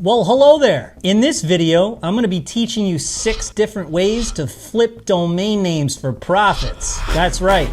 Well, hello there. In this video, I'm going to be teaching you 6 different ways to flip domain names for profits. That's right.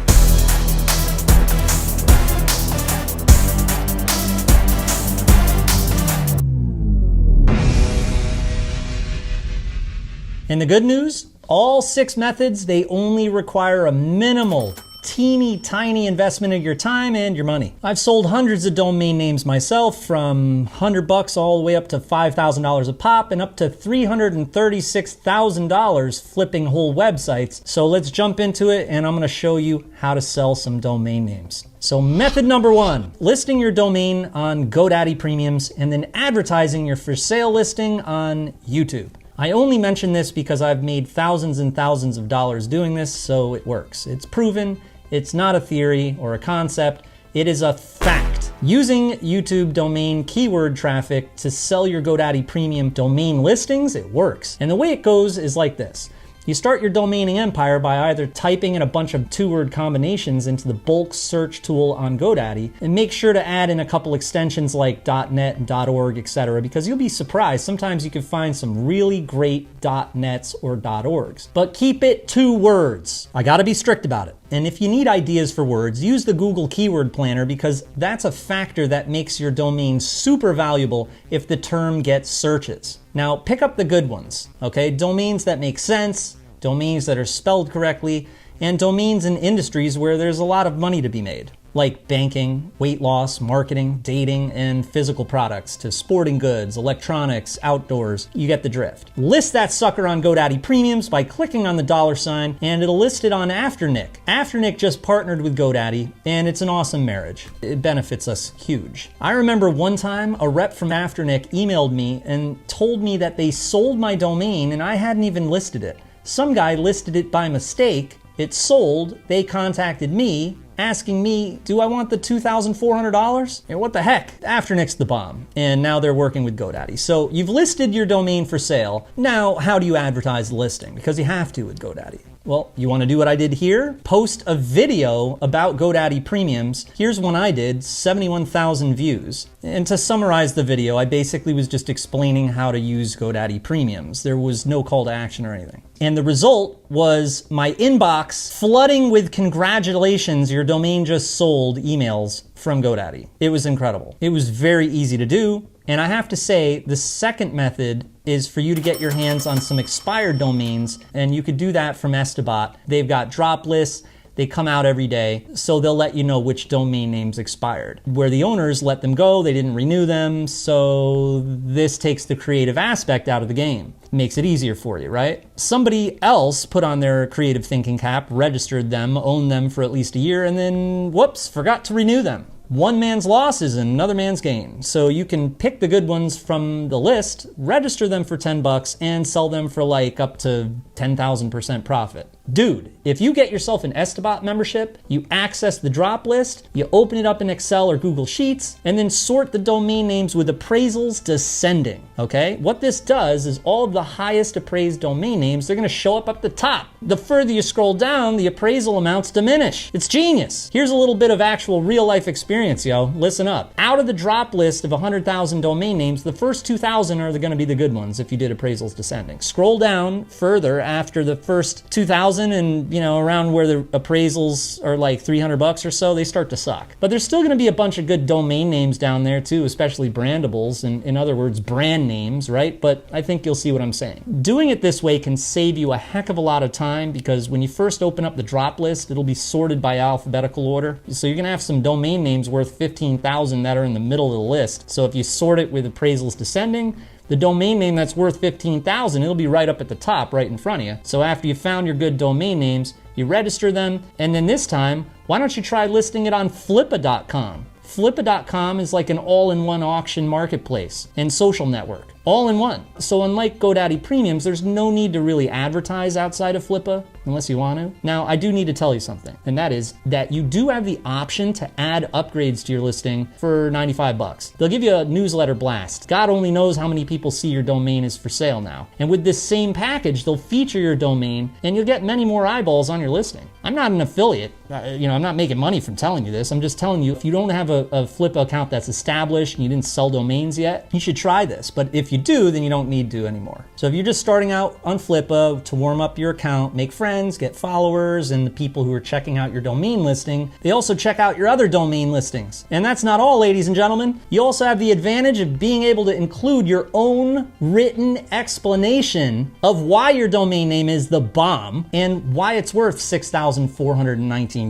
And the good news? All 6 methods, they only require a minimal, teeny tiny investment of your time and your money. I've sold hundreds of domain names myself, from $100 all the way up to $5,000 a pop and up to $336,000 flipping whole websites. So let's jump into it and I'm going to show you how to sell some domain names. So method number 1, listing your domain on GoDaddy Premiums and then advertising your for sale listing on YouTube. I only mention this because I've made thousands and thousands of dollars doing this, so it works. It's proven. It's not a theory or a concept. It is a fact. Using YouTube domain keyword traffic to sell your GoDaddy Premium domain listings, it works. And the way it goes is like this. You start your domaining empire by either typing in a bunch of 2-word combinations into the bulk search tool on GoDaddy, and make sure to add in a couple extensions like .net and .org, etc., because you'll be surprised. Sometimes you can find some really great .nets or .orgs. But keep it 2 words. I gotta be strict about it. And if you need ideas for words, use the Google Keyword Planner, because that's a factor that makes your domain super valuable if the term gets searches. Now, pick up the good ones, okay? Domains that make sense, domains that are spelled correctly, and domains in industries where there's a lot of money to be made, like banking, weight loss, marketing, dating, and physical products, to sporting goods, electronics, outdoors. You get the drift. List that sucker on GoDaddy Premiums by clicking on the $, and it'll list it on Afternic. Afternic just partnered with GoDaddy, and it's an awesome marriage. It benefits us huge. I remember one time a rep from Afternic emailed me and told me that they sold my domain and I hadn't even listed it. Some guy listed it by mistake. It sold. They contacted me, asking me, do I want the $2,400? And what the heck? Afternic's the bomb. And now they're working with GoDaddy. So you've listed your domain for sale. Now, how do you advertise the listing? Because you have to with GoDaddy. Well, you want to do what I did here? Post a video about GoDaddy Premiums. Here's one I did, 71,000 views. And to summarize the video, I basically was just explaining how to use GoDaddy Premiums. There was no call to action or anything. And the result was my inbox flooding with congratulations, your domain just sold emails from GoDaddy. It was incredible. It was very easy to do. And I have to say, the second method is for you to get your hands on some expired domains, and you could do that from Estabot. They've got drop lists. They come out every day, so they'll let you know which domain names expired. Where the owners let them go, they didn't renew them, so this takes the creative aspect out of the game. Makes it easier for you, right? Somebody else put on their creative thinking cap, registered them, owned them for at least a year, and then, whoops, forgot to renew them. One man's loss is another man's gain. So you can pick the good ones from the list, register them for $10, and sell them for like up to 10,000% profit. Dude, if you get yourself an Estabot membership, you access the drop list, you open it up in Excel or Google Sheets, and then sort the domain names with appraisals descending, okay? What this does is all of the highest appraised domain names, they're gonna show up the top. The further you scroll down, the appraisal amounts diminish. It's genius. Here's a little bit of actual real life experience, yo. Listen up. Out of the drop list of 100,000 domain names, the first 2,000 are gonna be the good ones if you did appraisals descending. Scroll down further after the first 2,000 and, around where the appraisals are like $300 or so, they start to suck. But there's still gonna be a bunch of good domain names down there too, especially brandables, and in other words, brand names, right? But I think you'll see what I'm saying. Doing it this way can save you a heck of a lot of time, because when you first open up the drop list, it'll be sorted by alphabetical order. So you're gonna have some domain names worth 15,000 that are in the middle of the list. So if you sort it with appraisals descending, the domain name that's worth 15,000, it'll be right up at the top, right in front of you. So after you found your good domain names, you register them, and then this time, why don't you try listing it on Flippa.com? Flippa.com is like an all-in-one auction marketplace and social network. All in one. So unlike GoDaddy Premiums, there's no need to really advertise outside of Flippa. unless you want to. Now, I do need to tell you something, and that is that you do have the option to add upgrades to your listing for 95 bucks. They'll give you a newsletter blast. God only knows how many people see your domain is for sale now. And with this same package, they'll feature your domain and you'll get many more eyeballs on your listing. I'm not an affiliate. I'm not making money from telling you this. I'm just telling you, if you don't have a Flippa account that's established and you didn't sell domains yet, you should try this. But if you do, then you don't need to anymore. So if you're just starting out on Flippa to warm up your account, make friends, get followers, and the people who are checking out your domain listing, they also check out your other domain listings. And that's not all, ladies and gentlemen. You also have the advantage of being able to include your own written explanation of why your domain name is the bomb and why it's worth $6,419.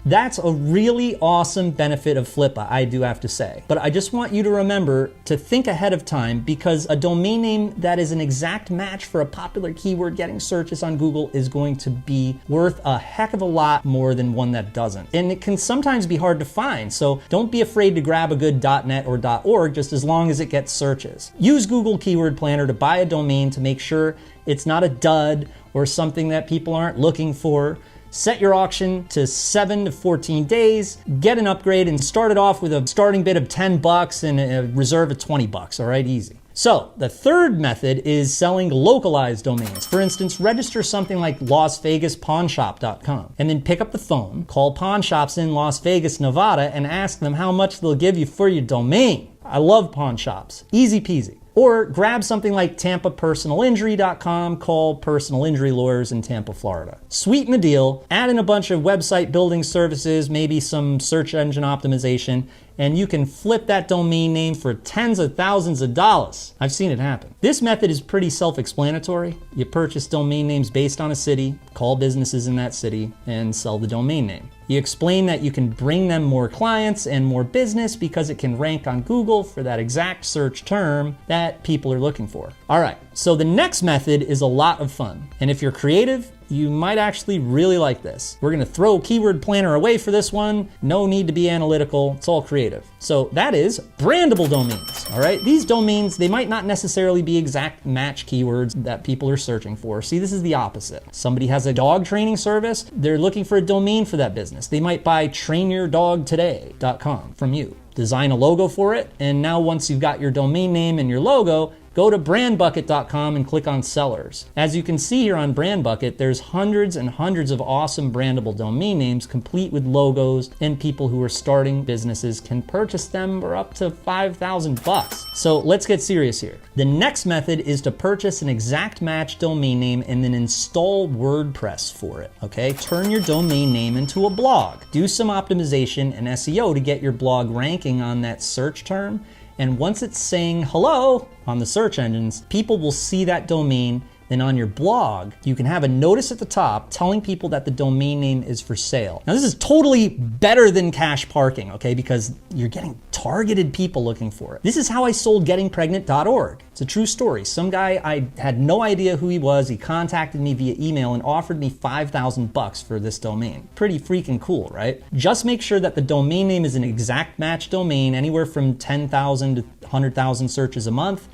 That's a really awesome benefit of Flippa, I do have to say. But I just want you to remember to think ahead of time, because a domain name that is an exact match for a popular keyword getting searches on Google is going to be worth a heck of a lot more than one that doesn't. And it can sometimes be hard to find, so don't be afraid to grab a good .net or .org just as long as it gets searches. Use Google Keyword Planner to buy a domain to make sure it's not a dud or something that people aren't looking for. Set your auction to 7 to 14 days, get an upgrade, and start it off with a starting bid of 10 bucks and a reserve of 20 bucks, all right, easy. So the third method is selling localized domains. For instance, register something like LasVegasPawnShop.com and then pick up the phone, call pawn shops in Las Vegas, Nevada, and ask them how much they'll give you for your domain. I love pawn shops, easy peasy. Or grab something like TampaPersonalInjury.com, call personal injury lawyers in Tampa, Florida. Sweeten the deal, add in a bunch of website building services, maybe some search engine optimization, and you can flip that domain name for tens of thousands of dollars. I've seen it happen. This method is pretty self-explanatory. You purchase domain names based on a city, call businesses in that city, and sell the domain name. You explain that you can bring them more clients and more business because it can rank on Google for that exact search term that people are looking for. All right, so the next method is a lot of fun. And if you're creative, you might actually really like this. We're gonna throw Keyword Planner away for this one. No need to be analytical, it's all creative. So that is brandable domains, all right? These domains, they might not necessarily be exact match keywords that people are searching for. See, this is the opposite. Somebody has a dog training service, they're looking for a domain for that business. They might buy trainyourdogtoday.com from you. Design a logo for it, and now once you've got your domain name and your logo, go to brandbucket.com and click on sellers. As you can see here on BrandBucket, there's hundreds and hundreds of awesome brandable domain names complete with logos, and people who are starting businesses can purchase them for up to 5,000 bucks. So let's get serious here. The next method is to purchase an exact match domain name and then install WordPress for it, okay? Turn your domain name into a blog. Do some optimization and SEO to get your blog ranking on that search term. And once it's saying hello on the search engines, people will see that domain. Then on your blog, you can have a notice at the top telling people that the domain name is for sale. Now this is totally better than cash parking, okay? Because you're getting targeted people looking for it. This is how I sold gettingpregnant.org. It's a true story. Some guy, I had no idea who he was. He contacted me via email and offered me 5,000 bucks for this domain. Pretty freaking cool, right? Just make sure that the domain name is an exact match domain, anywhere from 10,000 to 100,000 searches a month.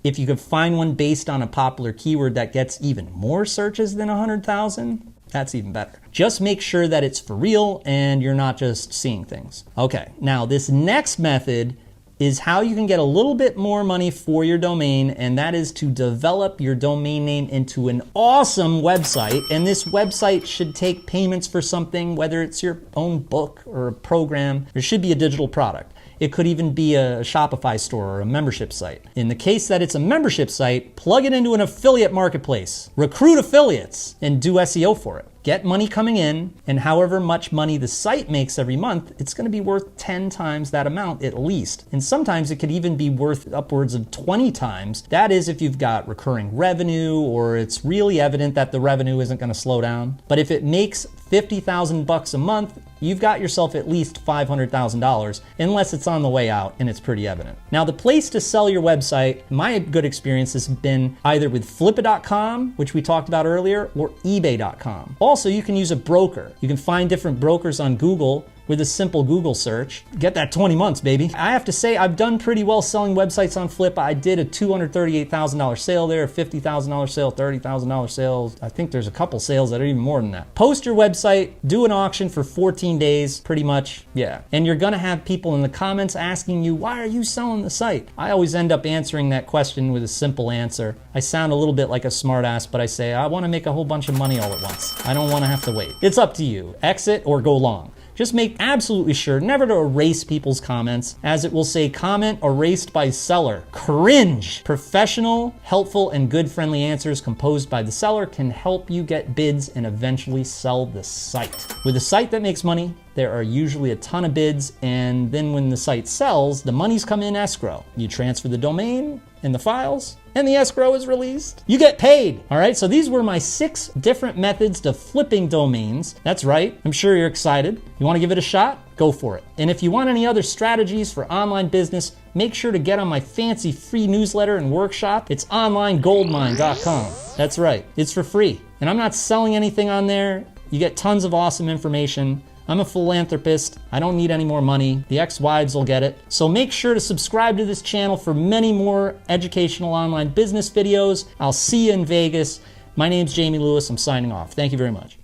If you could find one based on a popular keyword that gets even more searches than 100,000, that's even better. Just make sure that it's for real and you're not just seeing things. Okay, now this next method is how you can get a little bit more money for your domain, and that is to develop your domain name into an awesome website. And this website should take payments for something, whether it's your own book or a program. There should be a digital product. It could even be a Shopify store or a membership site. In the case that it's a membership site, plug it into an affiliate marketplace, recruit affiliates, and do SEO for it. Get money coming in, and however much money the site makes every month, it's gonna be worth 10 times that amount at least. And sometimes it could even be worth upwards of 20 times. That is if you've got recurring revenue or it's really evident that the revenue isn't gonna slow down. But if it makes 50,000 bucks a month, you've got yourself at least $500,000, unless it's on the way out and it's pretty evident. Now the place to sell your website, my good experience has been either with Flippa.com, which we talked about earlier, or eBay.com. Also, you can use a broker. You can find different brokers on Google with a simple Google search. Get that 20 months, baby. I have to say, I've done pretty well selling websites on Flip. I did a $238,000 sale there, a $50,000 sale, $30,000 sale. I think there's a couple sales that are even more than that. Post your website, do an auction for 14 days, pretty much, yeah. And you're gonna have people in the comments asking you, why are you selling the site? I always end up answering that question with a simple answer. I sound a little bit like a smartass, but I say, I wanna make a whole bunch of money all at once. I don't wanna have to wait. It's up to you. Exit or go long. Just make absolutely sure never to erase people's comments, as it will say comment erased by seller. Cringe. Professional, helpful, and good friendly answers composed by the seller can help you get bids and eventually sell the site. With a site that makes money, there are usually a ton of bids, and then when the site sells, the monies come in escrow. You transfer the domain and the files, and the escrow is released. You get paid. All right, so these were my 6 different methods to flipping domains. That's right, I'm sure you're excited. You wanna give it a shot? Go for it. And if you want any other strategies for online business, make sure to get on my fancy free newsletter and workshop. It's onlinegoldmine.com. That's right, it's for free. And I'm not selling anything on there. You get tons of awesome information. I'm a philanthropist. I don't need any more money. The ex-wives will get it. So make sure to subscribe to this channel for many more educational online business videos. I'll see you in Vegas. My name's Jamie Lewis. I'm signing off. Thank you very much.